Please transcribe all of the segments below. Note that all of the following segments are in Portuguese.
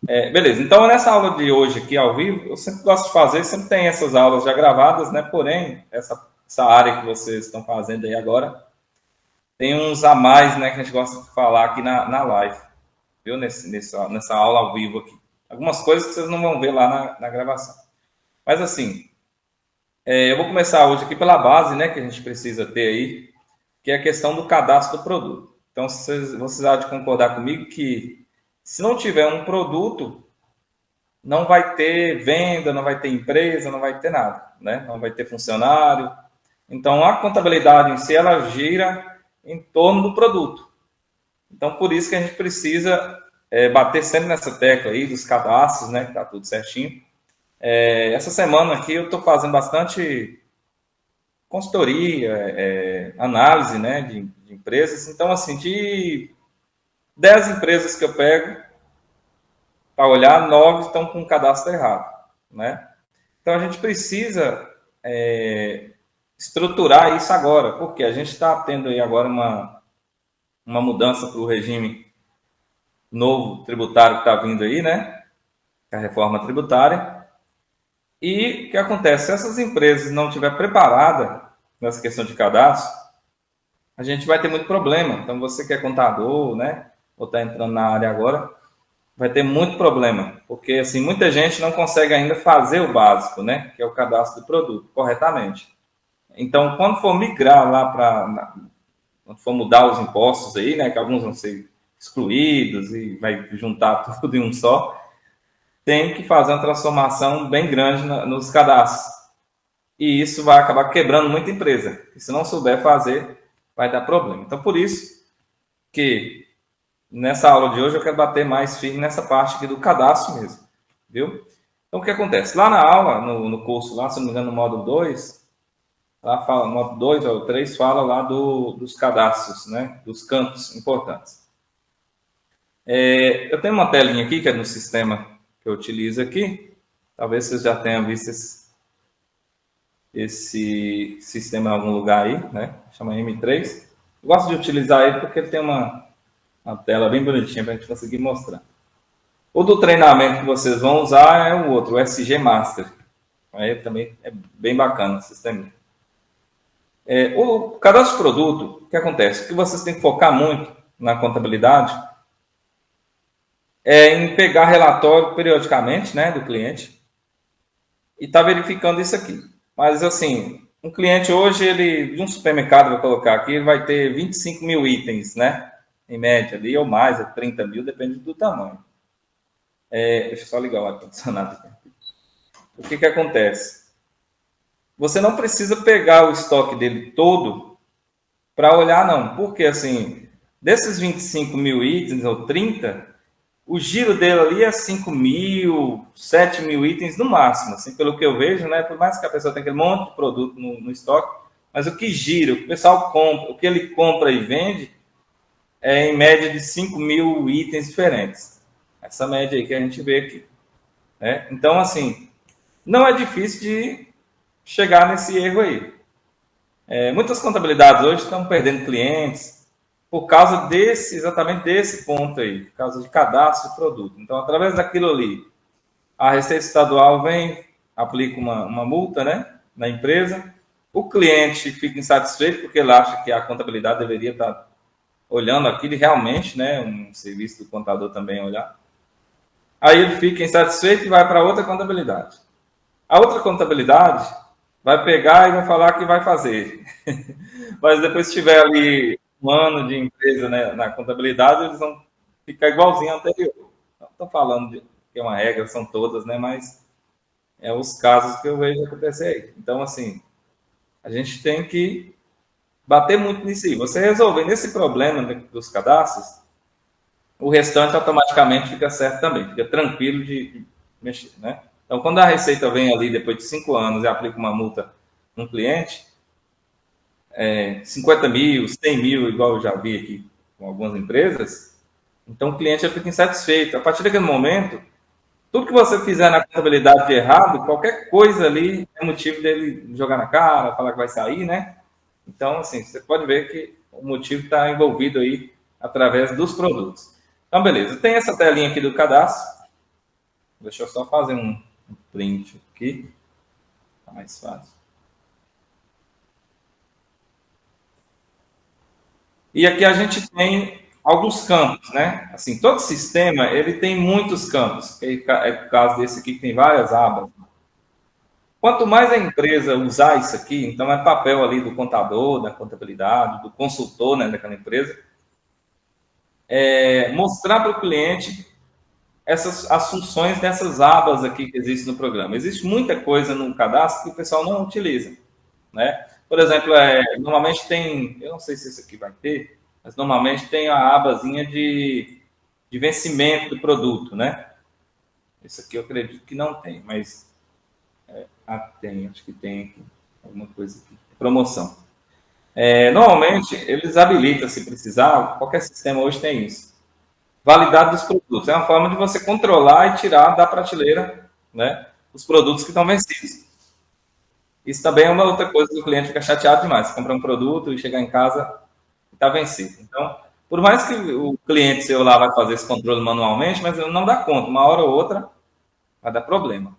Beleza, então nessa aula de hoje aqui ao vivo, eu sempre gosto de fazer, sempre tem essas aulas já gravadas, né? Porém, essa área que vocês estão fazendo aí agora, tem uns a mais, né, que a gente gosta de falar aqui na live, viu? Nessa aula ao vivo aqui. Algumas coisas que vocês não vão ver lá na gravação. Mas assim, eu vou começar hoje aqui pela base, né, que a gente precisa ter aí, que é a questão do cadastro do produto. Então, vocês há de concordar comigo que se não tiver um produto, não vai ter venda, não vai ter empresa, não vai ter nada, né? Não vai ter funcionário. Então, a contabilidade em si, ela gira em torno do produto. Então, por isso que a gente precisa bater sempre nessa tecla aí dos cadastros, né? Que tá tudo certinho. Essa semana aqui eu estou fazendo bastante consultoria, análise, né? De empresas. Então, assim, de 10 empresas que eu pego para olhar, 9 estão com o cadastro errado, né? Então a gente precisa estruturar isso agora, porque a gente está tendo aí agora uma mudança para o regime novo tributário que está vindo aí, né? A reforma tributária. E o que acontece? Se essas empresas não estiver preparada nessa questão de cadastro, a gente vai ter muito problema. Então você que é contador, né? Ou está entrando na área agora, vai ter muito problema, porque assim muita gente não consegue ainda fazer o básico, né, que é o cadastro do produto corretamente. Então, quando for migrar lá quando for mudar os impostos aí, né, que alguns vão ser excluídos e vai juntar tudo em um só, tem que fazer uma transformação bem grande nos cadastros. E isso vai acabar quebrando muita empresa. E se não souber fazer, vai dar problema. Então, por isso que nessa aula de hoje eu quero bater mais firme nessa parte aqui do cadastro mesmo, viu? Então o que acontece? Lá na aula, no curso lá, se não me engano, no módulo 2, lá fala, no módulo 2 ou 3 fala lá dos cadastros, né? Dos campos importantes. Eu tenho uma telinha aqui, que é no sistema que eu utilizo aqui. Talvez vocês já tenham visto esse sistema em algum lugar aí, né? Chama M3. Eu gosto de utilizar ele porque ele tem uma tela bem bonitinha para a gente conseguir mostrar. O do treinamento que vocês vão usar é o outro, o SG Master. Aí também é bem bacana o sistema. O cadastro de produto, o que acontece? O que vocês têm que focar muito na contabilidade é em pegar relatório periodicamente, né, do cliente e tá verificando isso aqui. Mas assim, um cliente hoje, ele de um supermercado, vou colocar aqui, ele vai ter 25 mil itens, né? Em média ali, ou mais, ou 30 mil, depende do tamanho. Deixa eu só ligar o ar-condicionado aqui. O que acontece? Você não precisa pegar o estoque dele todo para olhar, não. Porque, assim, desses 25 mil itens, ou 30, o giro dele ali é 5 mil, 7 mil itens no máximo. Assim, pelo que eu vejo, né? Por mais que a pessoa tenha aquele monte de produto no estoque, mas o que gira, o que o pessoal compra, o que ele compra e vende, é em média de 5 mil itens diferentes. Essa média aí que a gente vê aqui. Né? Então, assim, não é difícil de chegar nesse erro aí. Muitas contabilidades hoje estão perdendo clientes por causa exatamente desse ponto aí, por causa de cadastro de produto. Então, através daquilo ali, a Receita Estadual vem, aplica uma multa, né, na empresa, o cliente fica insatisfeito porque ele acha que a contabilidade deveria estar olhando aquilo e realmente, né, um serviço do contador também olhar. Aí ele fica insatisfeito e vai para outra contabilidade. A outra contabilidade vai pegar e vai falar que vai fazer. Mas depois, se tiver ali um ano de empresa, né, na contabilidade, eles vão ficar igualzinho ao anterior. Não estou falando que é uma regra, são todas, né? Mas é os casos que eu vejo acontecer aí. Então, assim, a gente tem que bater muito nisso aí. Você resolver nesse problema dos cadastros, o restante automaticamente fica certo também, fica tranquilo de mexer, né? Então, quando a Receita vem ali depois de 5 anos e aplica uma multa num cliente, 50 mil, 100 mil, igual eu já vi aqui com algumas empresas, então o cliente já fica insatisfeito. A partir daquele momento, tudo que você fizer na contabilidade de errado, qualquer coisa ali é motivo dele jogar na cara, falar que vai sair, né? Então, assim, você pode ver que o motivo está envolvido aí através dos produtos. Então, beleza. Tem essa telinha aqui do cadastro. Deixa eu só fazer um print aqui, tá mais fácil. E aqui a gente tem alguns campos, né? Assim, todo sistema ele tem muitos campos. É o caso desse aqui que tem várias abas. Quanto mais a empresa usar isso aqui, então é papel ali do contador, da contabilidade, do consultor, né, daquela empresa, mostrar para o cliente essas as funções dessas abas aqui que existem no programa. Existe muita coisa no cadastro que o pessoal não utiliza, né? Por exemplo, normalmente tem, eu não sei se esse aqui vai ter, mas normalmente tem a abazinha de vencimento do produto, né? Esse aqui eu acredito que não tem, mas tem, acho que tem aqui, alguma coisa aqui. Promoção. Normalmente, eles habilitam, se precisar, qualquer sistema hoje tem isso. Validade dos produtos. É uma forma de você controlar e tirar da prateleira, né, os produtos que estão vencidos. Isso também é uma outra coisa que o cliente fica chateado demais. Você compra um produto e chegar em casa e está vencido. Então, por mais que o cliente seu lá vai fazer esse controle manualmente, mas ele não dá conta. Uma hora ou outra vai dar problema,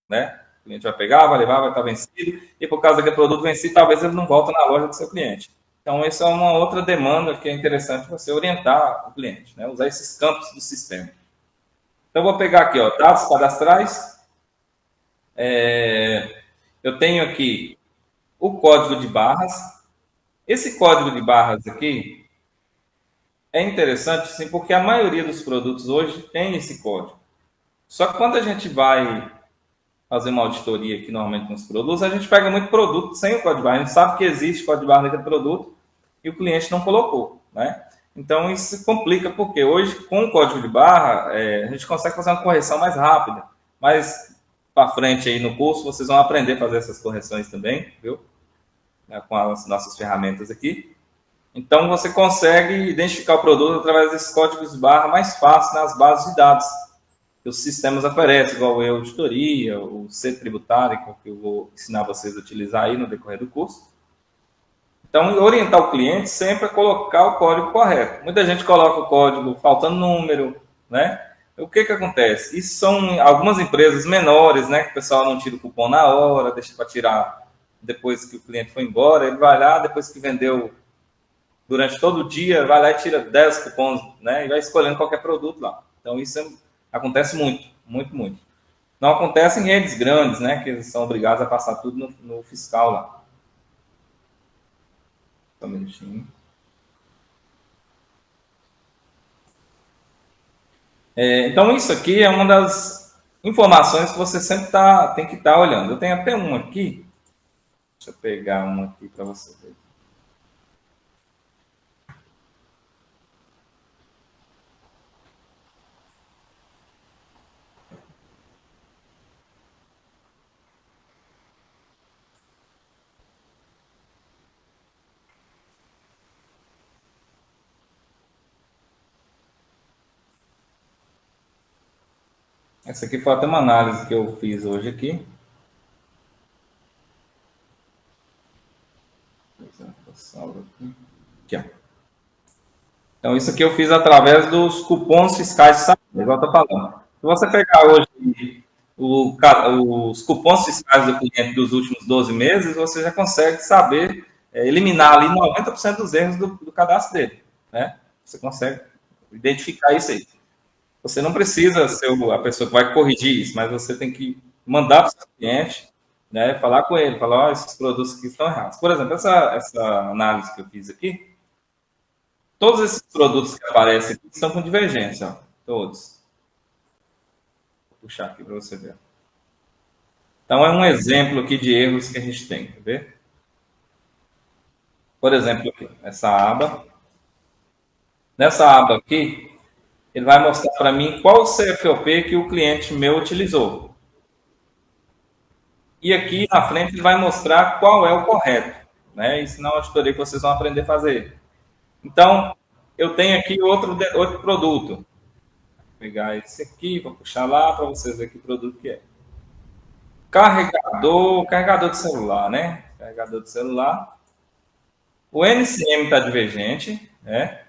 né? O cliente vai pegar, vai levar, vai estar vencido, e por causa daquele produto vencido, talvez ele não volte na loja do seu cliente. Então, essa é uma outra demanda que é interessante você orientar o cliente, né? Usar esses campos do sistema. Então, eu vou pegar aqui, ó, dados cadastrais. Eu tenho aqui o código de barras. Esse código de barras aqui é interessante, sim, porque a maioria dos produtos hoje tem esse código. Só que quando a gente vai fazer uma auditoria aqui normalmente nos produtos, a gente pega muito produto sem o código de barra. A gente sabe que existe código de barra naquele produto e o cliente não colocou, né? Então isso complica porque hoje com o código de barra a gente consegue fazer uma correção mais rápida. Mas para frente aí no curso vocês vão aprender a fazer essas correções também, viu? Com as nossas ferramentas aqui. Então você consegue identificar o produto através desses códigos de barra mais fácil nas bases de dados que os sistemas oferecem, igual o auditoria, o C tributário, que eu vou ensinar vocês a utilizar aí no decorrer do curso. Então, orientar o cliente sempre a colocar o código correto. Muita gente coloca o código faltando número, né? O que que acontece? Isso são algumas empresas menores, né? Que o pessoal não tira o cupom na hora, deixa para tirar depois que o cliente foi embora. Ele vai lá, depois que vendeu durante todo o dia, vai lá e tira 10 cupons, né? E vai escolhendo qualquer produto lá. Então, isso acontece muito, muito, muito. Não acontece em redes grandes, né? Que eles são obrigados a passar tudo no fiscal lá. Só um minutinho. Então, isso aqui é uma das informações que você sempre tem que estar olhando. Eu tenho até um aqui. Deixa eu pegar um aqui para você ver. Essa aqui foi até uma análise que eu fiz hoje aqui. Aqui, ó. Então, isso aqui eu fiz através dos cupons fiscais de saúde, igual eu estou falando. Se você pegar hoje os cupons fiscais do cliente dos últimos 12 meses, você já consegue saber eliminar ali 90% dos erros do cadastro dele. Né? Você consegue identificar isso aí. Você não precisa ser a pessoa que vai corrigir isso, mas você tem que mandar para o seu cliente, né, falar com ele, falar, esses produtos aqui estão errados. Por exemplo, essa análise que eu fiz aqui, todos esses produtos que aparecem aqui estão com divergência, ó, todos. Vou puxar aqui para você ver. Então, é um exemplo aqui de erros que a gente tem, quer ver? Por exemplo, aqui, essa aba. Nessa aba aqui, ele vai mostrar para mim qual o CFOP que o cliente meu utilizou. E aqui na frente ele vai mostrar qual é o correto. Né? Isso não é uma auditoria que vocês vão aprender a fazer. Então, eu tenho aqui outro produto. Vou pegar esse aqui, vou puxar lá para vocês verem que produto que é. Carregador de celular, né? Carregador de celular. O NCM está divergente, né?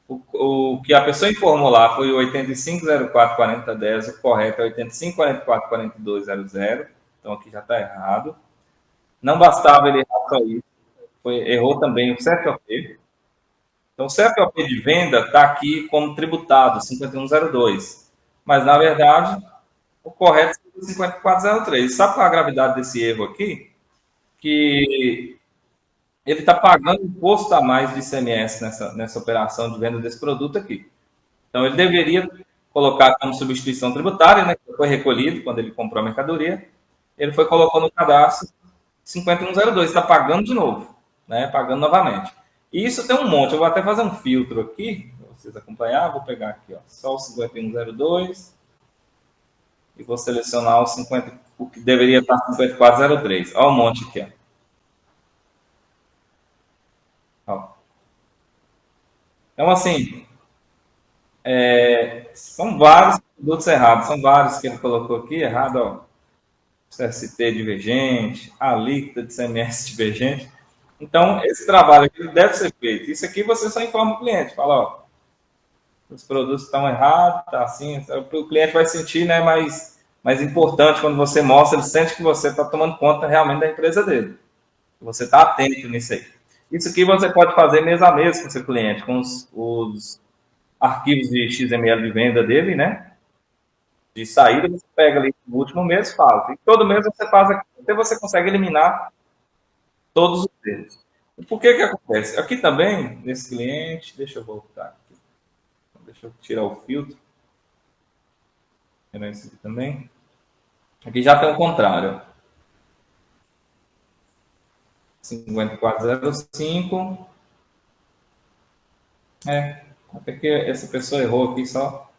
O que a pessoa informou lá foi o 85044010, o correto é 85444200, então aqui já está errado. Não bastava ele errar só isso, errou também o CFOP. Então, o CFOP de venda está aqui como tributado, 5102, mas na verdade o correto é 5403. Sabe qual é a gravidade desse erro aqui? Que ele está pagando imposto a mais de ICMS nessa operação de venda desse produto aqui. Então, ele deveria colocar como substituição tributária, né, que foi recolhido quando ele comprou a mercadoria, ele colocou no cadastro 5102, está pagando de novo, né, pagando novamente. E isso tem um monte, eu vou até fazer um filtro aqui, para vocês acompanhar, vou pegar aqui, ó, só o 5102, e vou selecionar o que deveria estar 5403. Olha o monte aqui, ó. Então, assim, são vários produtos errados, são vários que ele colocou aqui errado, ó. CST divergente, alíquota de CMS divergente. Então, esse trabalho aqui deve ser feito. Isso aqui você só informa o cliente, fala, ó, os produtos estão errados, tá assim, o cliente vai sentir, né, mais importante quando você mostra, ele sente que você está tomando conta realmente da empresa dele. Você está atento nisso aí. Isso aqui você pode fazer mês a mês com o seu cliente, com os arquivos de XML de venda dele, né? De saída, você pega ali no último mês, faz. E todo mês você faz aqui, até você consegue eliminar todos os erros. E por que acontece? Aqui também, nesse cliente, deixa eu voltar aqui. Deixa eu tirar o filtro. Tirar esse aqui também. Aqui já tem o contrário. 5405. Até que essa pessoa errou aqui só.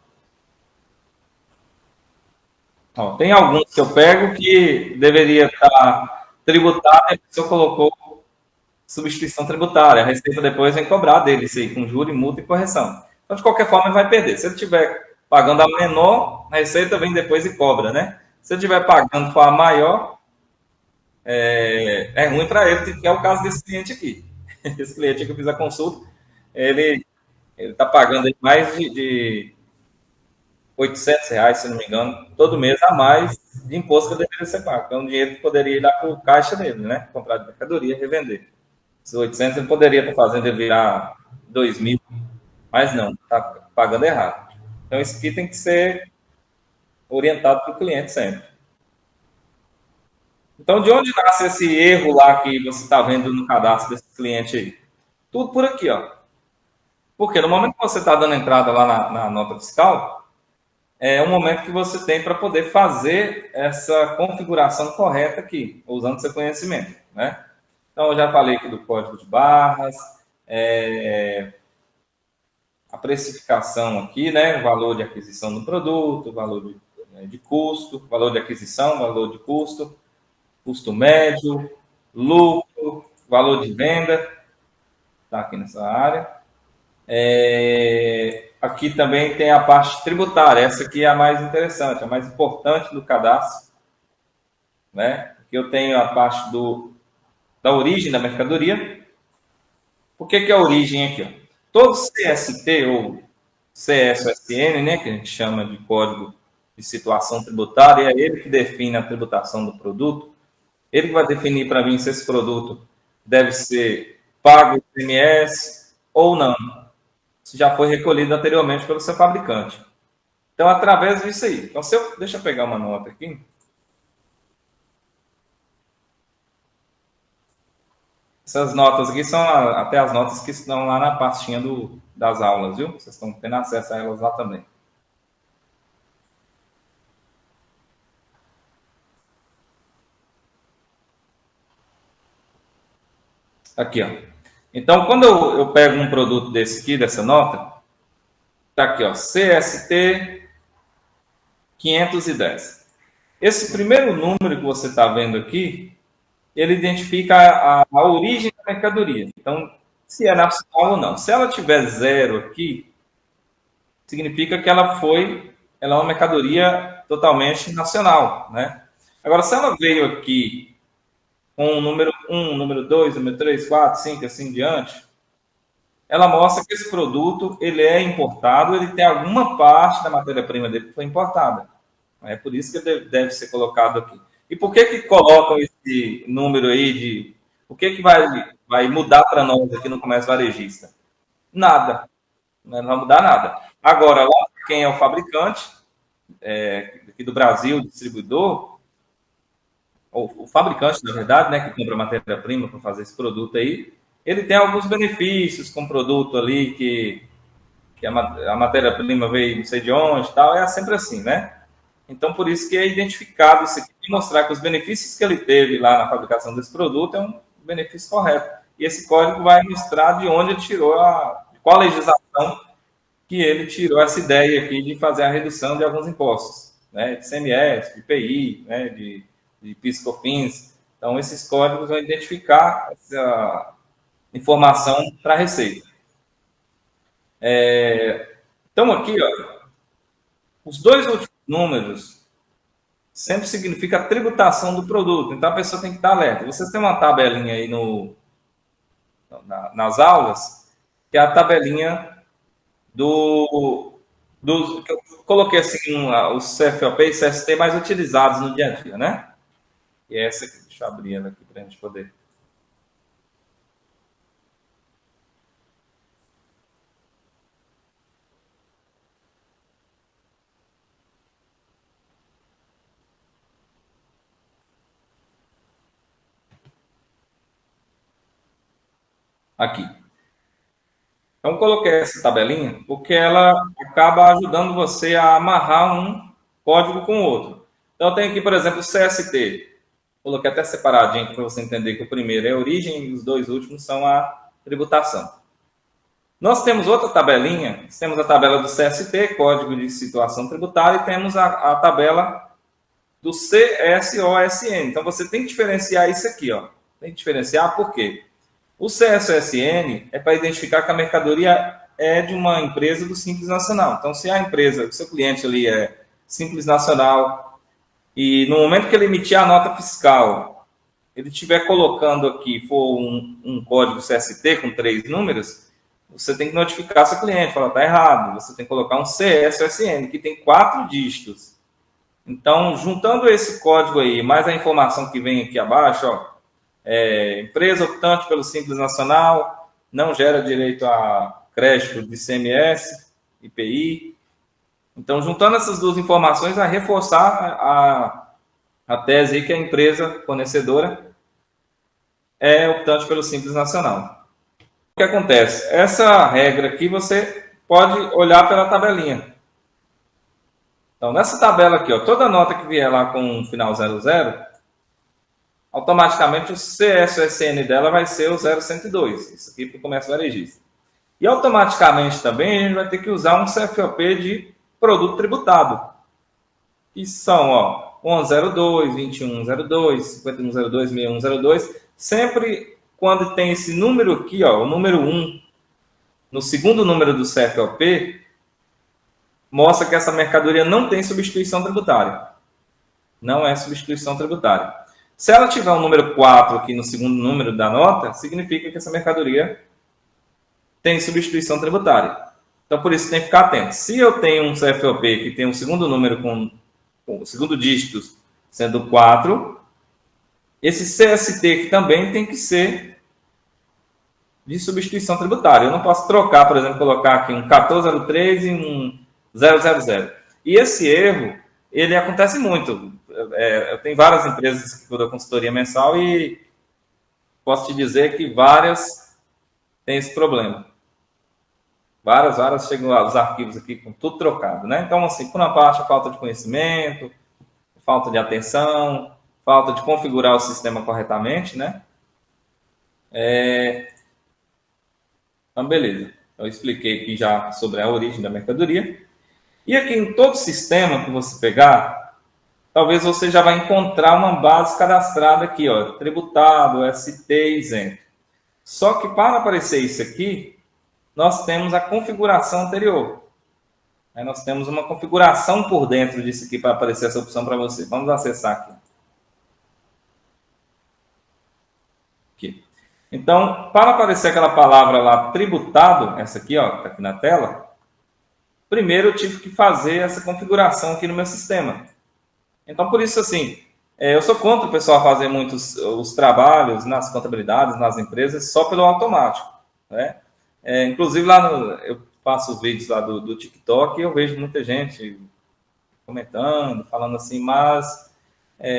Ó, tem alguns que eu pego que deveria estar tributado e a pessoa colocou substituição tributária. A Receita depois vem cobrar dele isso aí, com juro, multa e correção. Então, de qualquer forma, ele vai perder. Se ele estiver pagando a menor, a Receita vem depois e cobra, né? Se ele estiver pagando for a maior, é ruim para ele, que é o caso desse cliente aqui. Esse cliente que eu fiz a consulta, ele está pagando mais de R$ 800, se não me engano, todo mês a mais de imposto que deveria ser pago. Então, um dinheiro que poderia ir lá para o caixa dele, né? Comprar de mercadoria e revender. Esses 800 ele poderia estar fazendo ele virar 2.000, mas não, está pagando errado. Então, isso aqui tem que ser orientado para o cliente sempre. Então, de onde nasce esse erro lá que você está vendo no cadastro desse cliente aí? Tudo por aqui, ó. Porque no momento que você está dando entrada lá na nota fiscal, é um momento que você tem para poder fazer essa configuração correta aqui, usando seu conhecimento, né? Então, eu já falei aqui do código de barras, a precificação aqui, né? Valor de aquisição do produto, valor de custo, valor de aquisição, valor de custo, custo médio, lucro, valor de venda, está aqui nessa área. Aqui também tem a parte tributária, essa aqui é a mais interessante, a mais importante do cadastro, né? Aqui eu tenho a parte da origem da mercadoria. Por que é a origem aqui? Ó? Todo CST ou CSSN, né, que a gente chama de Código de Situação Tributária, é ele que define a tributação do produto. Ele que vai definir para mim se esse produto deve ser pago ICMS ou não, se já foi recolhido anteriormente pelo seu fabricante. Então, através disso aí. Então, deixa eu pegar uma nota aqui. Essas notas aqui são até as notas que estão lá na pastinha das aulas, viu? Vocês estão tendo acesso a elas lá também. Aqui, ó. Então, quando eu pego um produto desse aqui, dessa nota, tá aqui, ó, CST 510. Esse primeiro número que você está vendo aqui, ele identifica a origem da mercadoria. Então, se é nacional ou não. Se ela tiver 0 aqui, significa que ela é uma mercadoria totalmente nacional, né? Agora, se ela veio aqui com o número 1, número 2, número 3, 4, 5, assim em diante, ela mostra que esse produto ele é importado, ele tem alguma parte da matéria-prima dele que foi importada. É por isso que ele deve ser colocado aqui. E por que que colocam esse número aí de... O que que vai mudar para nós aqui no comércio varejista? Nada. Não vai mudar nada. Agora, lá quem é o fabricante, aqui do Brasil, o distribuidor, ou o fabricante, na verdade, né, que compra matéria-prima para fazer esse produto aí, ele tem alguns benefícios com o produto ali, que a matéria-prima veio não sei de onde e tal, é sempre assim, né? Então, por isso que é identificado isso aqui, e mostrar que os benefícios que ele teve lá na fabricação desse produto é um benefício correto. E esse código vai mostrar de onde ele tirou de qual legislação que ele tirou essa ideia aqui de fazer a redução de alguns impostos, né? De CMS, de IPI, né? De PIS/COFINS. Então, esses códigos vão identificar essa informação para a Receita. Então, aqui, ó, os dois últimos números sempre significa a tributação do produto. Então, a pessoa tem que estar alerta. Vocês têm uma tabelinha aí nas aulas, que é a tabelinha que eu coloquei assim, os CFOP e CST mais utilizados no dia a dia, né? E é essa aqui, deixa eu abrir ela aqui para a gente poder. Aqui. Então, coloquei essa tabelinha porque ela acaba ajudando você a amarrar um código com o outro. Então, eu tenho aqui, por exemplo, o CST. Coloquei até separadinho para você entender que o primeiro é a origem e os dois últimos são a tributação. Nós temos outra tabelinha, temos a tabela do CST, Código de Situação Tributária, e temos a tabela do CSOSN. Então, você tem que diferenciar isso aqui, ó. Tem que diferenciar por quê? O CSOSN é para identificar que a mercadoria é de uma empresa do Simples Nacional. Então, se a empresa, o seu cliente ali é Simples Nacional, e no momento que ele emitir a nota fiscal, ele estiver colocando aqui, for um código CST com 3 números, você tem que notificar seu cliente, falar, tá errado. Você tem que colocar um CSOSN, que tem 4 dígitos. Então, juntando esse código aí, mais a informação que vem aqui abaixo, ó, empresa optante pelo Simples Nacional, não gera direito a crédito de ICMS, IPI. Então, juntando essas duas informações, vai reforçar a tese aí que a empresa fornecedora é optante pelo Simples Nacional. O que acontece? Essa regra aqui você pode olhar pela tabelinha. Então, nessa tabela aqui, ó, toda nota que vier lá com um final 00, automaticamente o CSOSN dela vai ser o 0102. Isso aqui para o comércio varejista. E automaticamente também a gente vai ter que usar um CFOP de produto tributado. Que são, ó, 1102, 2102, 5102, 6102. Sempre quando tem esse número aqui, ó, o número 1, no segundo número do CFOP, mostra que essa mercadoria não tem substituição tributária. Não é substituição tributária. Se ela tiver um número 4 aqui no segundo número da nota, significa que essa mercadoria tem substituição tributária. Então, por isso, tem que ficar atento. Se eu tenho um CFOP que tem um segundo número com o segundo dígito sendo 4, esse CST aqui também tem que ser de substituição tributária. Eu não posso trocar, por exemplo, colocar aqui um 1403 e um 000. E esse erro, ele acontece muito. Eu tenho várias empresas que dão consultoria mensal e posso te dizer que várias têm esse problema. Várias chegam os arquivos aqui com tudo trocado, né? Então, assim, por uma parte, a falta de conhecimento, falta de atenção, falta de configurar o sistema corretamente, né? Então, beleza. Eu expliquei aqui já sobre a origem da mercadoria. E aqui em todo sistema que você pegar, talvez você já vai encontrar uma base cadastrada aqui, ó, tributado, ST, isento. Só que para aparecer isso aqui, nós temos a configuração anterior. Nós temos uma configuração por dentro disso aqui para aparecer essa opção para você. Vamos acessar aqui. Então, para aparecer aquela palavra lá, tributado, essa aqui, ó, que está aqui na tela, primeiro eu tive que fazer essa configuração aqui no meu sistema. Então, por isso, assim, eu sou contra o pessoal fazer muitos os trabalhos nas contabilidades, nas empresas, só pelo automático, né? Inclusive, lá eu faço os vídeos lá do TikTok e eu vejo muita gente comentando, falando assim, mas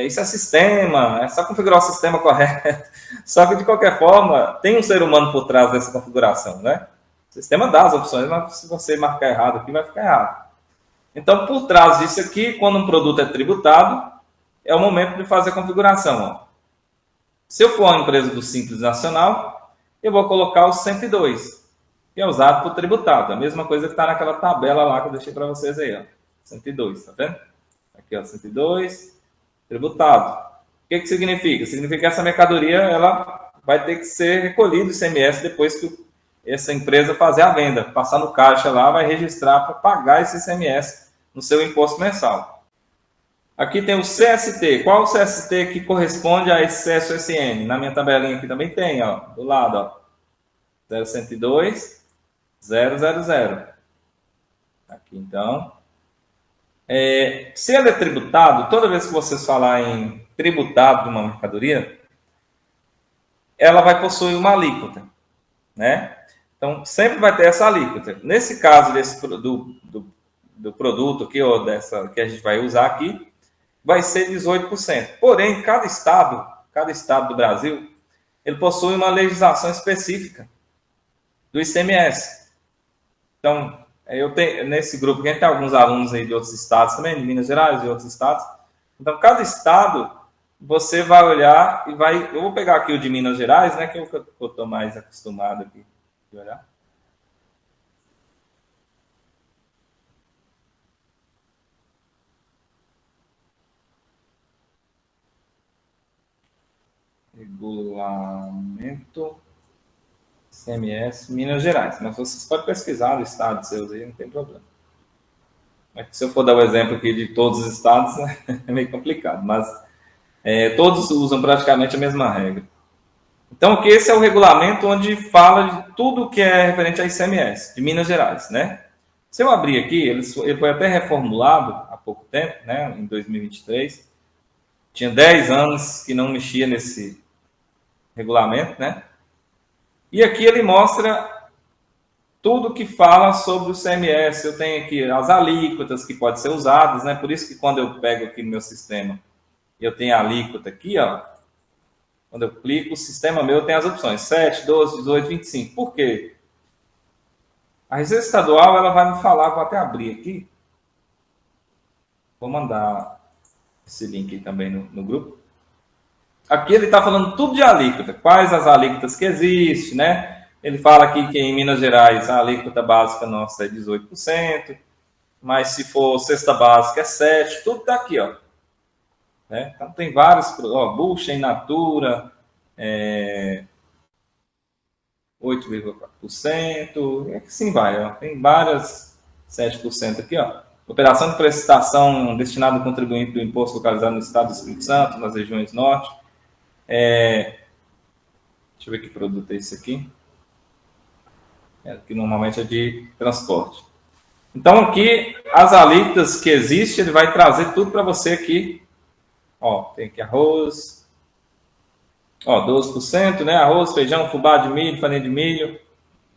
isso é sistema, é só configurar o sistema correto. Só que, de qualquer forma, tem um ser humano por trás dessa configuração, né? O sistema dá as opções, mas se você marcar errado aqui, vai ficar errado. Então, por trás disso aqui, quando um produto é tributado, é o momento de fazer a configuração. Ó. Se eu for uma empresa do Simples Nacional, eu vou colocar o 102, que é usado por tributado. A mesma coisa que está naquela tabela lá que eu deixei para vocês aí. Ó. 102, tá vendo? Aqui, ó, 102, tributado. O que significa? Significa que essa mercadoria ela vai ter que ser recolhida do ICMS depois que essa empresa fazer a venda. Passar no caixa lá, vai registrar para pagar esse ICMS no seu imposto mensal. Aqui tem o CST. Qual o CST que corresponde a esse CSN? Na minha tabelinha aqui também tem, ó, do lado, ó. 0102 000. Aqui, então. Se ele é tributado, toda vez que vocês falar em tributado de uma mercadoria, ela vai possuir uma alíquota, né? Então, sempre vai ter essa alíquota. Nesse caso do produto aqui, ou dessa que a gente vai usar aqui, vai ser 18%. Porém, cada estado do Brasil, ele possui uma legislação específica do ICMS. Então, eu tenho nesse grupo, a gente tem alguns alunos aí de outros estados também, de Minas Gerais, de outros estados. Então, cada estado, você vai olhar e vai... Eu vou pegar aqui o de Minas Gerais, né, que é o que eu estou mais acostumado aqui de olhar. Regulamento ICMS Minas Gerais. Mas vocês podem pesquisar no estado seus aí, não tem problema. Mas se eu for dar o exemplo aqui de todos os estados, né, é meio complicado. Mas todos usam praticamente a mesma regra. Então, aqui esse é o regulamento onde fala de tudo que é referente a ICMS, de Minas Gerais, né? Se eu abrir aqui, ele foi até reformulado há pouco tempo, né, em 2023. Tinha 10 anos que não mexia nesse regulamento, né? E aqui ele mostra tudo que fala sobre o CMS. Eu tenho aqui as alíquotas que podem ser usadas, né? Por isso que quando eu pego aqui no meu sistema, eu tenho a alíquota aqui, ó. Quando eu clico, o sistema meu tem as opções 7, 12, 18, 25. Por quê? A Receita Estadual, ela vai me falar, vou até abrir aqui. Vou mandar esse link também no grupo. Aqui ele está falando tudo de alíquota, quais as alíquotas que existem, né? Ele fala aqui que em Minas Gerais a alíquota básica nossa é 18%, mas se for cesta básica é 7%, tudo está aqui, ó. Né? Então tem vários, ó, Bucha, in natura, 8,4%, e assim vai, ó. Tem várias 7% aqui, ó. Operação de prestação destinada ao contribuinte do imposto localizado no estado do Espírito Santo, nas regiões norte. Deixa eu ver que produto é esse aqui. Que normalmente é de transporte. Então, aqui, as alíquotas que existem, ele vai trazer tudo para você aqui. Ó, tem aqui arroz. Ó, 12%, né? Arroz, feijão, fubá de milho, farinha de milho,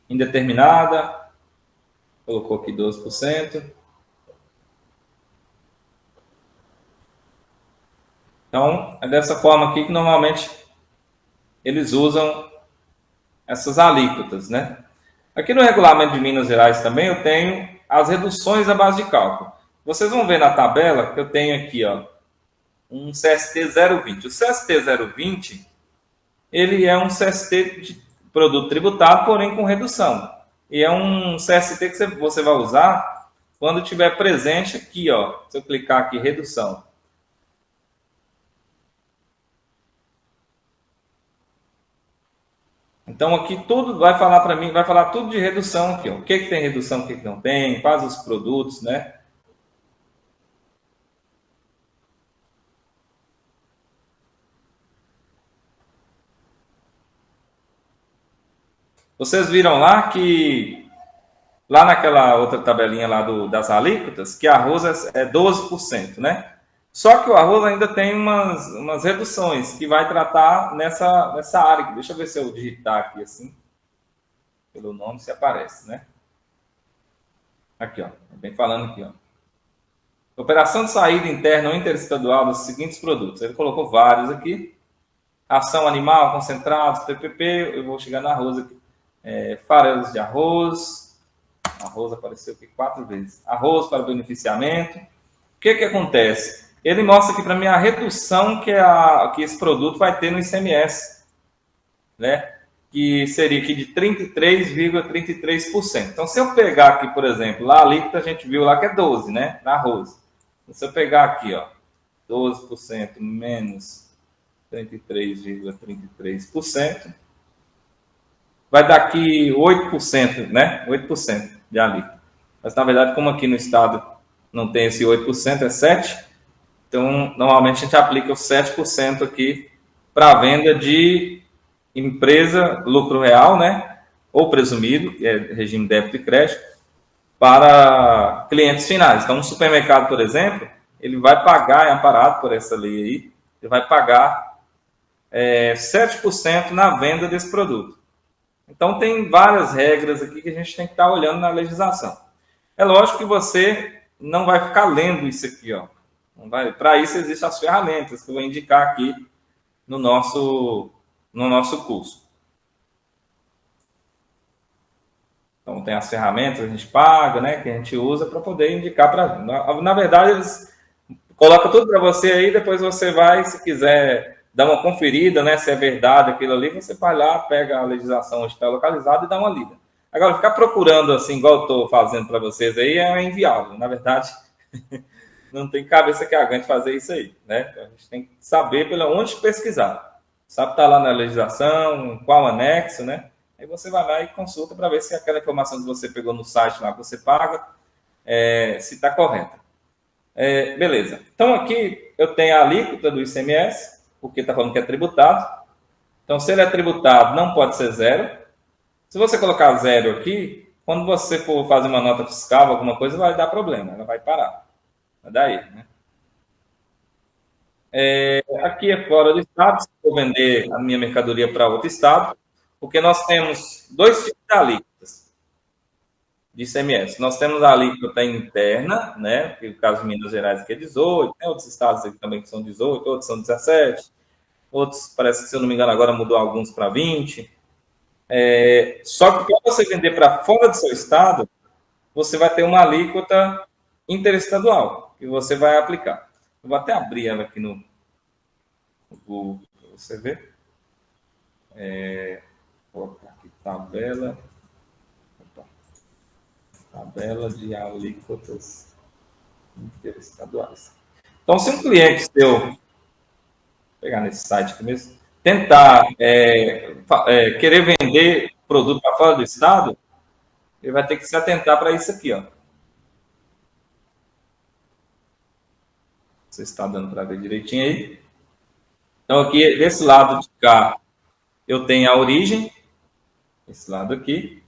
indeterminada. Colocou aqui 12%. Então, é dessa forma aqui que normalmente eles usam essas alíquotas, né? Aqui no regulamento de Minas Gerais também eu tenho as reduções à base de cálculo. Vocês vão ver na tabela que eu tenho aqui, ó, um CST 020. O CST 020, ele é um CST de produto tributado, porém com redução. E é um CST que você vai usar quando tiver presente aqui, ó. Se eu clicar aqui, redução. Então aqui tudo vai falar para mim, vai falar tudo de redução aqui, ó. O que tem redução, o que não tem, quais os produtos, né? Vocês viram lá que, lá naquela outra tabelinha lá das alíquotas, que arroz é 12%, né? Só que o arroz ainda tem umas reduções que vai tratar nessa área. Deixa eu ver se eu digitar aqui assim, pelo nome, se aparece, né? Aqui, ó. Vem falando aqui, ó. Operação de saída interna ou interestadual dos seguintes produtos. Ele colocou vários aqui. Ação animal, concentrados, PPP. Eu vou chegar no arroz aqui. Farelos de arroz. Arroz apareceu aqui 4 vezes. Arroz para beneficiamento. O que acontece? Ele mostra aqui para mim a redução que esse produto vai ter no ICMS, né? Que seria aqui de 33,33%. Então, se eu pegar aqui, por exemplo, lá a alíquota a gente viu lá que é 12%, né? Na arroz. Se eu pegar aqui, ó, 12% menos 33,33%, vai dar aqui 8%, né? 8% de alíquota. Mas, na verdade, como aqui no estado não tem esse 8%, é 7%, então, normalmente a gente aplica os 7% aqui para a venda de empresa, lucro real, né? Ou presumido, que é regime débito e crédito, para clientes finais. Então, um supermercado, por exemplo, ele vai pagar, é amparado por essa lei aí, ele vai pagar 7% na venda desse produto. Então, tem várias regras aqui que a gente tem que estar olhando na legislação. É lógico que você não vai ficar lendo isso aqui, ó. Para isso existem as ferramentas que eu vou indicar aqui no nosso curso. Então tem as ferramentas que a gente paga, né, que a gente usa para poder indicar para. Na verdade, eles colocam tudo para você aí, depois você vai, se quiser dar uma conferida, né, se é verdade aquilo ali, você vai lá, pega a legislação onde está localizada e dá uma lida. Agora, ficar procurando assim, igual eu estou fazendo para vocês aí, é inviável. Na verdade, não tem cabeça que aguente fazer isso aí, né? A gente tem que saber pela onde pesquisar. Sabe, está lá na legislação, qual anexo, né? Aí você vai lá e consulta para ver se aquela informação que você pegou no site lá que você paga, se está correta. Beleza. Então aqui eu tenho a alíquota do ICMS, porque está falando que é tributado. Então, se ele é tributado, não pode ser 0. Se você colocar 0 aqui, quando você for fazer uma nota fiscal, alguma coisa, vai dar problema, ela vai parar. Daí, né? Aqui é fora do estado, se eu vender a minha mercadoria para outro estado, porque nós temos 2 tipos de alíquotas de ICMS. Nós temos a alíquota interna, né? Que no caso de Minas Gerais aqui é 18, tem outros estados aqui também que são 18, outros são 17, outros, parece que, se eu não me engano, agora mudou alguns para 20. Só que para você vender para fora do seu estado, você vai ter uma alíquota interestadual que você vai aplicar. Eu vou até abrir ela aqui no Google para você ver. Vou colocar aqui tabela. Tabela de alíquotas interestaduais. Então, se um cliente seu, vou pegar nesse site aqui mesmo, tentar querer vender produto para fora do estado, ele vai ter que se atentar para isso aqui, ó. Você está dando para ver direitinho aí. Então, aqui, desse lado de cá, eu tenho a origem, esse lado aqui,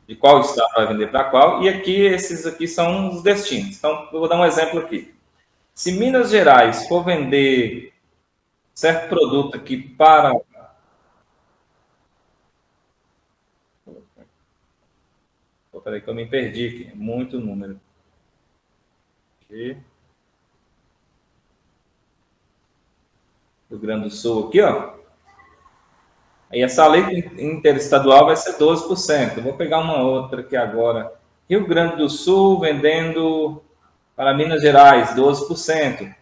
de qual estado vai vender para qual, e aqui, esses aqui são os destinos. Então, eu vou dar um exemplo aqui. Se Minas Gerais for vender certo produto aqui para... Peraí que eu me perdi aqui, é muito número. Aqui. Rio Grande do Sul aqui, ó. Aí essa lei interestadual vai ser 12%. Eu vou pegar uma outra aqui agora. Rio Grande do Sul vendendo para Minas Gerais, 12%.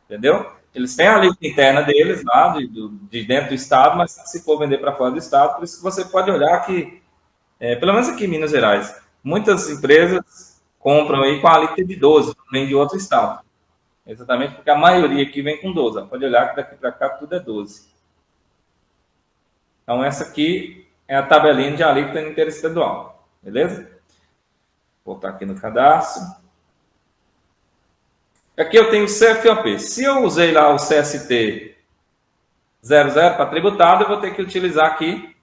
Entendeu? Eles têm a lei interna deles lá, de dentro do estado, mas se for vender para fora do estado, por isso que você pode olhar que, pelo menos aqui em Minas Gerais, muitas empresas compram aí com a alíquota de 12%, vem de outro estado. Exatamente porque a maioria aqui vem com 12%. Pode olhar que daqui para cá tudo é 12%. Então, essa aqui é a tabelinha de alíquota interestadual. Beleza? Vou voltar aqui no cadastro. Aqui eu tenho o CFOP. Se eu usei lá o CST 00 para tributado, eu vou ter que utilizar aqui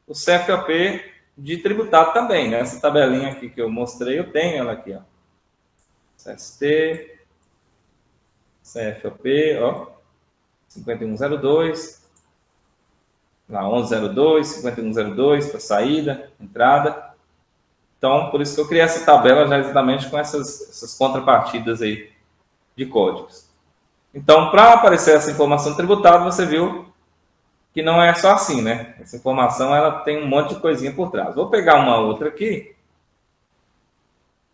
o CFOP de tributado também, né? Essa tabelinha aqui que eu mostrei, eu tenho ela aqui, ó. CST, CFOP, ó, 5102, lá 1102, 5102 para saída, entrada. Então, por isso que eu criei essa tabela já exatamente com essas contrapartidas aí de códigos. Então, para aparecer essa informação tributária, você viu que não é só assim, né? Essa informação ela tem um monte de coisinha por trás. Vou pegar uma outra aqui.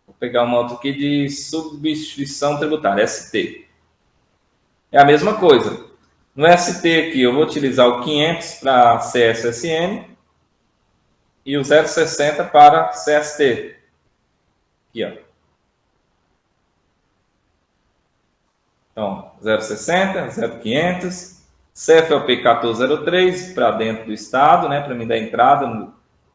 Vou pegar uma outra aqui de substituição tributária, ST. É a mesma coisa. No ST aqui, eu vou utilizar o 500 para CSSN e o 060 para CST. Aqui, ó. Então, 060, 0500, CFOP 1403 para dentro do estado, né? Para mim dar entrada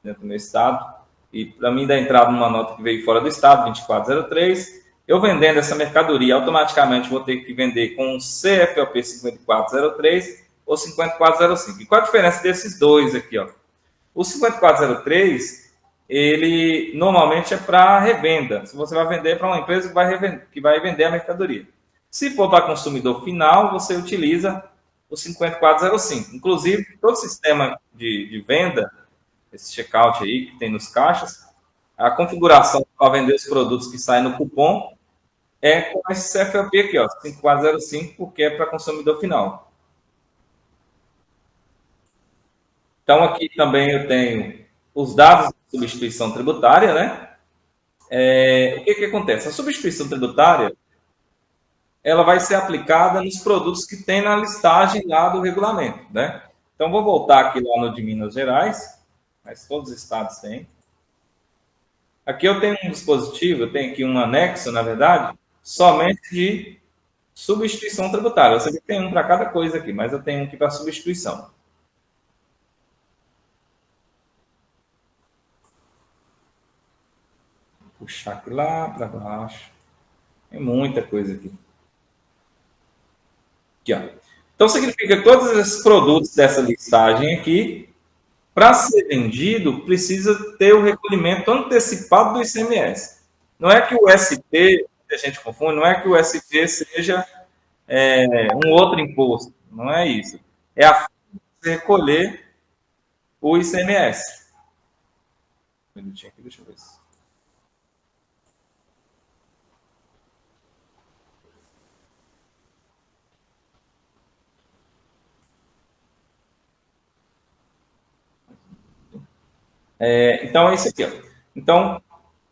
dentro do meu estado. E para mim dar entrada numa nota que veio fora do estado, 2403. Eu vendendo essa mercadoria, automaticamente vou ter que vender com um CFOP 5403 ou 5405. E qual a diferença desses dois aqui, ó? O 5403, ele normalmente é para revenda. Se você vai vender para uma empresa que vai vender a mercadoria. Se for para consumidor final, você utiliza o 5405. Inclusive, todo sistema de venda, esse checkout aí que tem nos caixas, a configuração para vender os produtos que saem no cupom é com esse CFOP aqui, ó, 5405, porque é para consumidor final. Então, aqui também eu tenho os dados de substituição tributária, né? O que acontece? A substituição tributária, ela vai ser aplicada nos produtos que tem na listagem lá do regulamento, né? Então, vou voltar aqui lá no de Minas Gerais, mas todos os estados têm. Aqui eu tenho um dispositivo, eu tenho aqui um anexo, na verdade, somente de substituição tributária. Você vê que tem um para cada coisa aqui, mas eu tenho um aqui para substituição. Vou puxar aqui lá para baixo. Tem muita coisa aqui. Aqui, ó. Então, significa que todos esses produtos dessa listagem aqui, para ser vendido, precisa ter o recolhimento antecipado do ICMS. Não é que o ST, a gente confunde, não é que o ST seja um outro imposto. Não é isso. É a forma de você recolher o ICMS. Um minutinho aqui, deixa eu ver isso. Então, é isso aqui. Ó. Então,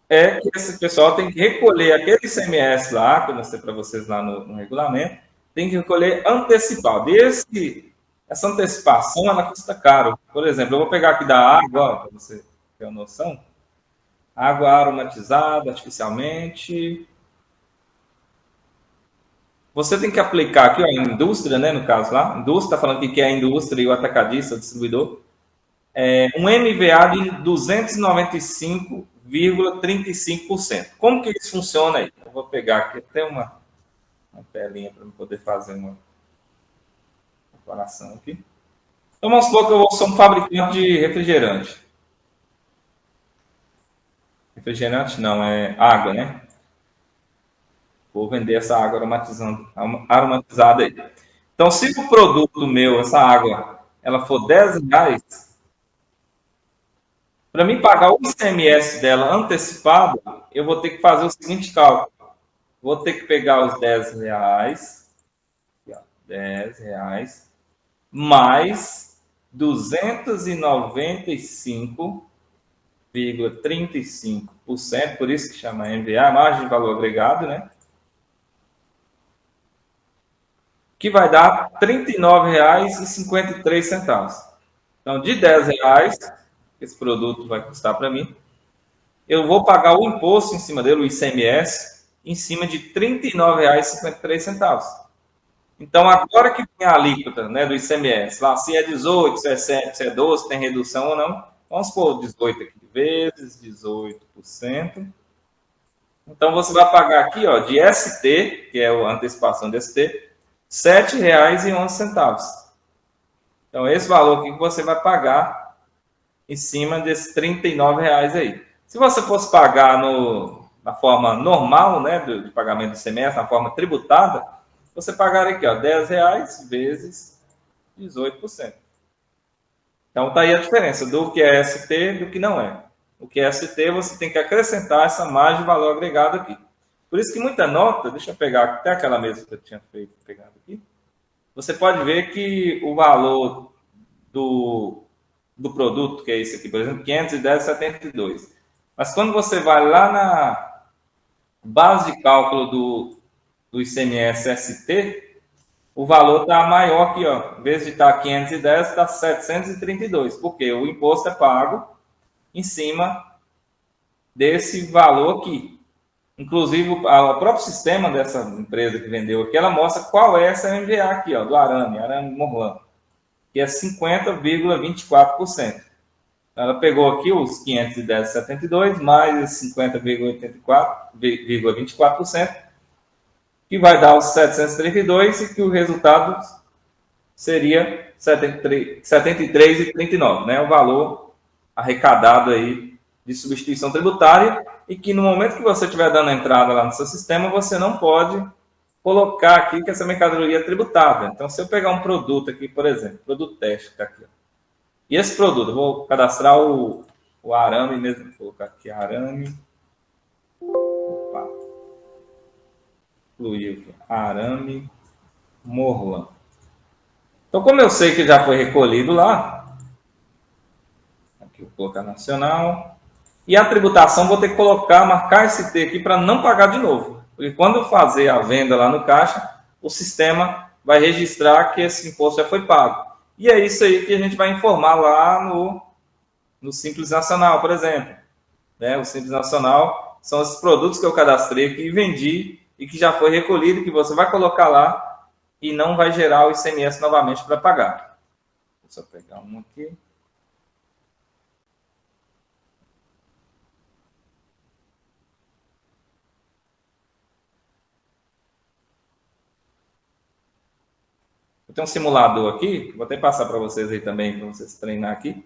é que esse pessoal tem que recolher aquele ICMS lá, que eu mostrei para vocês lá no regulamento, tem que recolher antecipado. E essa antecipação, ela custa caro. Por exemplo, eu vou pegar aqui da água, para você ter uma noção. Água aromatizada artificialmente. Você tem que aplicar aqui, ó, a indústria, né, no caso lá. A indústria, está falando que é a indústria e o atacadista, o distribuidor. Um MVA de 295,35%. Como que isso funciona aí? Eu vou pegar aqui até uma telinha para eu poder fazer uma comparação aqui. Então, vamos supor que eu sou um fabricante de refrigerante. Refrigerante não, é água, né? Vou vender essa água aromatizada aí. Então, se o produto meu, essa água, ela for R$10, para mim pagar o ICMS dela antecipado, eu vou ter que fazer o seguinte cálculo. Vou ter que pegar os R$10, R$10, mais 295,35%, por isso que chama MVA, margem de valor agregado, né? Que vai dar R$ 39,53. Então, de R$10, esse produto vai custar para mim, eu vou pagar o imposto em cima dele, o ICMS, em cima de R$ 39,53. Então, agora que tem a alíquota, né, do ICMS, lá se é 18, se é 7, se é 12, tem redução ou não, vamos pôr 18 aqui vezes 18%. Então, você vai pagar aqui, ó, de ST, que é a antecipação de ST, R$ 7,11. Então, esse valor aqui que você vai pagar em cima desses R$ 39 aí. Se você fosse pagar na forma normal, né, de pagamento do ICMS, na forma tributada, você pagaria aqui, ó, R$ 10 vezes 18%. Então tá aí a diferença do que é ST e do que não é. O que é ST, você tem que acrescentar essa margem de valor agregado aqui. Por isso que muita nota, deixa eu pegar até aquela mesma que eu tinha pegado aqui, você pode ver que o valor do produto, que é esse aqui, por exemplo, 510,72. Mas quando você vai lá na base de cálculo do ICMS-ST, o valor está maior aqui, ó. Em vez de estar 510, está 732, porque o imposto é pago em cima desse valor aqui. Inclusive, o próprio sistema dessa empresa que vendeu aqui, ela mostra qual é essa MVA aqui, ó, do Arame Morlan, que é 50,24%. Ela pegou aqui os 510,72 mais 50,24%, que vai dar os 732 e que o resultado seria 73,39, né? O valor arrecadado aí de substituição tributária, e que no momento que você estiver dando entrada lá no seu sistema, você não pode colocar aqui que essa mercadoria é tributada. Então, se eu pegar um produto aqui, por exemplo, produto teste, está aqui, ó. E esse produto, eu vou cadastrar o arame mesmo, vou colocar aqui arame. Opa. Incluiu aqui, arame Morlan. Então, como eu sei que já foi recolhido lá, aqui eu vou colocar nacional. E a tributação vou ter que marcar esse T aqui para não pagar de novo. Porque quando eu fazer a venda lá no caixa, o sistema vai registrar que esse imposto já foi pago. E é isso aí que a gente vai informar lá no Simples Nacional, por exemplo. Né? O Simples Nacional são esses produtos que eu cadastrei aqui e vendi e que já foi recolhido, que você vai colocar lá e não vai gerar o ICMS novamente para pagar. Deixa eu pegar um aqui. Eu tenho um simulador aqui, vou até passar para vocês aí também, para vocês treinar aqui.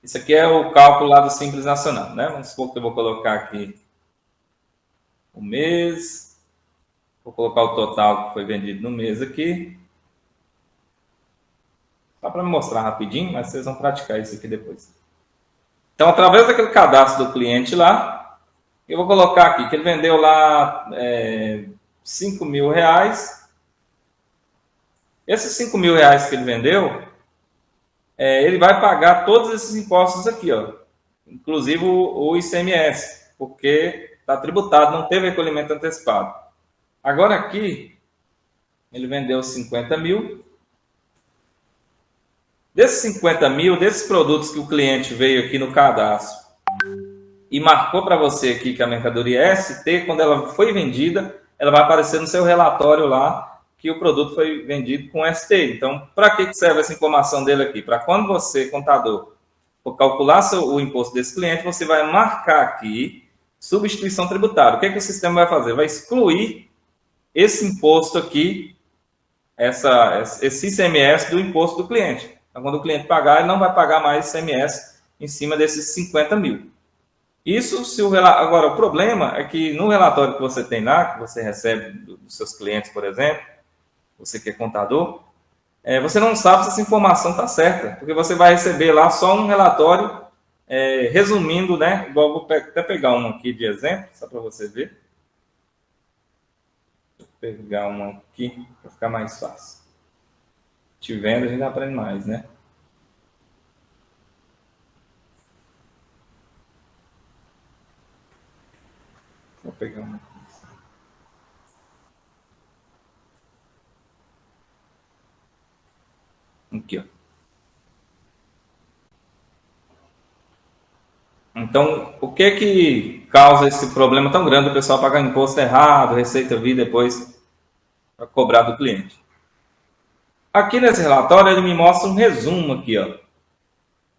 Isso aqui é o cálculo lá do Simples Nacional, né? Vamos supor que eu vou colocar aqui o mês, vou colocar o total que foi vendido no mês aqui. Só para me mostrar rapidinho, mas vocês vão praticar isso aqui depois. Então, através daquele cadastro do cliente lá, eu vou colocar aqui que ele vendeu lá R$ 5.000. Esses R$ 5.000 que ele vendeu, ele vai pagar todos esses impostos aqui, ó, inclusive o ICMS, porque está tributado, não teve recolhimento antecipado. Agora aqui, ele vendeu 50 mil. Desses 50 mil, desses produtos que o cliente veio aqui no cadastro e marcou para você aqui que a mercadoria é ST, quando ela foi vendida, ela vai aparecer no seu relatório lá que o produto foi vendido com ST. Então, para que serve essa informação dele aqui? Para quando você, contador, for calcular o imposto desse cliente, você vai marcar aqui substituição tributária. O que o sistema vai fazer? Vai excluir esse imposto aqui, esse ICMS do imposto do cliente. Então, quando o cliente pagar, ele não vai pagar mais ICMS em cima desses 50 mil. Isso, agora, o problema é que no relatório que você tem lá, que você recebe dos seus clientes, por exemplo, você que é contador, você não sabe se essa informação está certa, porque você vai receber lá só um relatório resumindo, né? Igual vou até pegar um aqui de exemplo, só para você ver. Vou pegar um aqui para ficar mais fácil. Te vendo, a gente aprende mais, né? Vou pegar um aqui. Aqui, ó. Então, o que causa esse problema tão grande do pessoal pagar imposto errado, Receita vir depois para cobrar do cliente? Aqui nesse relatório ele me mostra um resumo aqui, ó.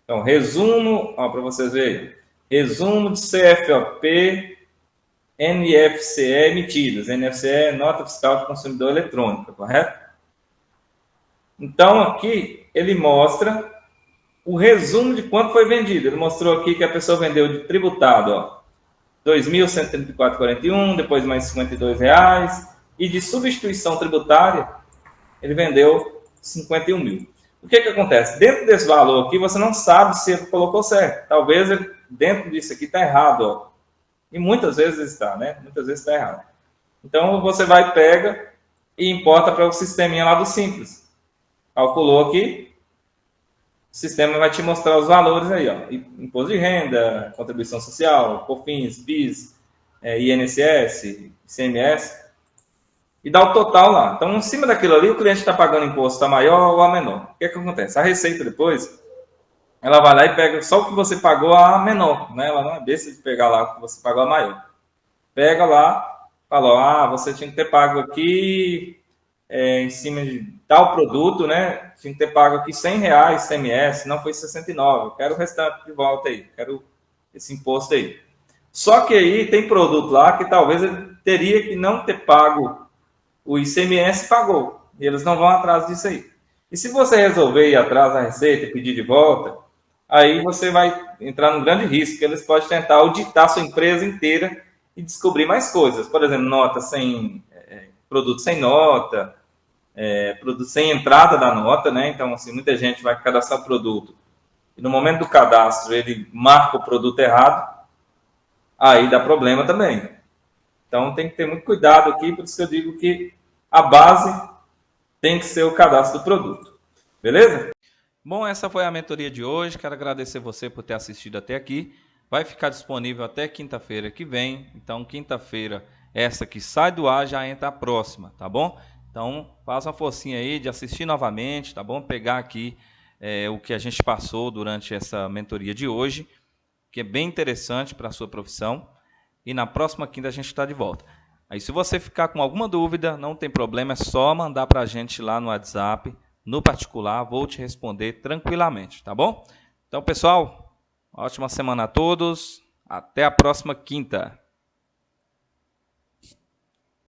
Então, resumo, ó, para vocês verem. Resumo de CFOP, NFCE emitidas. NFCE é Nota Fiscal de Consumidor Eletrônica, correto? Então, aqui ele mostra o resumo de quanto foi vendido. Ele mostrou aqui que a pessoa vendeu de tributado, ó, R$ 2.134,41, depois mais R$ 52, e de substituição tributária, ele vendeu 51 mil. O que acontece? Dentro desse valor aqui, você não sabe se ele colocou certo. Talvez ele, dentro disso aqui está errado, ó. E muitas vezes está, né? Muitas vezes está errado. Então, você vai, pega e importa para o sisteminha lá do Simples. Calculou aqui, o sistema vai te mostrar os valores aí, ó. Imposto de renda, contribuição social, COFINS, PIS, INSS, ICMS, e dá o total lá. Então, em cima daquilo ali, o cliente está pagando imposto a maior ou a menor. O que acontece? A Receita depois, ela vai lá e pega só o que você pagou a menor, né? Ela não é besta de pegar lá o que você pagou a maior. Pega lá, fala, você tinha que ter pago aqui em cima de tal produto, né? Tinha que ter pago aqui R$ 100 ICMS, não foi 69. Eu quero o restante de volta aí, quero esse imposto aí. Só que aí tem produto lá que talvez ele teria que não ter pago o ICMS, pagou. E eles não vão atrás disso aí. E se você resolver ir atrás da Receita e pedir de volta, aí você vai entrar num grande risco, que eles podem tentar auditar sua empresa inteira e descobrir mais coisas. Por exemplo, nota sem produto sem nota, produto sem entrada da nota, né? Então, assim, muita gente vai cadastrar o produto e no momento do cadastro ele marca o produto errado, aí dá problema também. Então, tem que ter muito cuidado aqui, por isso que eu digo que a base tem que ser o cadastro do produto. Beleza? Bom, essa foi a mentoria de hoje. Quero agradecer você por ter assistido até aqui. Vai ficar disponível até quinta-feira que vem. Então, quinta-feira, essa que sai do ar, já entra a próxima, tá bom? Então, faça uma forcinha aí de assistir novamente, tá bom? Pegar aqui o que a gente passou durante essa mentoria de hoje, que é bem interessante para a sua profissão. E na próxima quinta a gente está de volta. Aí, se você ficar com alguma dúvida, não tem problema, é só mandar para a gente lá no WhatsApp, no particular, vou te responder tranquilamente, tá bom? Então, pessoal, ótima semana a todos, até a próxima quinta.